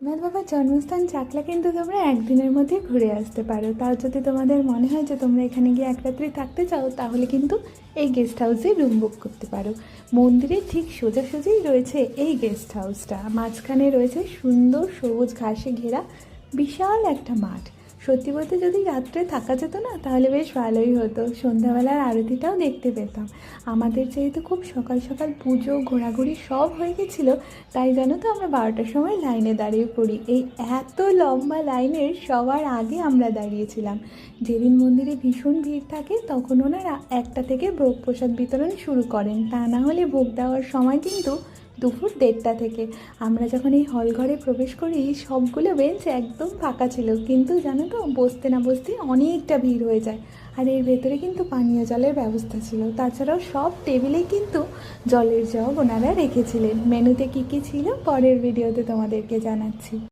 আমার বাবার জন্মস্থান চাকলা কিন্তু তোমরা একদিনের মধ্যে ঘুরে আসতে পারো। তাও যদি তোমাদের মনে হয় যে তোমরা এখানে গিয়ে এক রাত্রি থাকতে চাও, তাহলে কিন্তু এই গেস্ট হাউসে রুম বুক করতে পারো। মন্দিরের ঠিক সোজাসুজিই রয়েছে এই গেস্ট হাউসটা। মাঝখানে রয়েছে সুন্দর সবুজ ঘাসে ঘেরা বিশাল একটা মাঠ। সত্যি বলতে যদি রাত্রে থাকা যেত না, তাহলে বেশ ভালোই হতো। সন্ধ্যাবেলার আরতিটাও দেখতে পেতাম। আমাদের যেহেতু খুব সকাল সকাল পুজো ঘোরাঘুরি সব হয়ে গেছিলো, তাই জানো তো আমরা 12টার সময় লাইনে দাঁড়িয়ে পড়ি। এই এত লম্বা লাইনের সবার আগে আমরা দাঁড়িয়েছিলাম। যেদিন মন্দিরে ভীষণ ভিড় থাকে, তখন ওনারা 1টা থেকে ভোগ প্রসাদ বিতরণ শুরু করেন। তা না হলে ভোগ দেওয়ার সময় কিন্তু দুপুর 1:30টা থেকে। আমরা যখন এই হল ঘরে প্রবেশ করি, সবগুলো বেঞ্চ একদম ফাঁকা ছিল, কিন্তু জানো তো বসতে না বসতে অনেকটা ভিড় হয়ে যায়। আর এর ভেতরে কিন্তু পানীয় জলের ব্যবস্থা ছিল। তাছাড়াও সব টেবিলেই কিন্তু জলের জগ ওনারা রেখেছিলেন। মেনুতে কী কী ছিল পরের ভিডিওতে তোমাদেরকে জানাচ্ছি।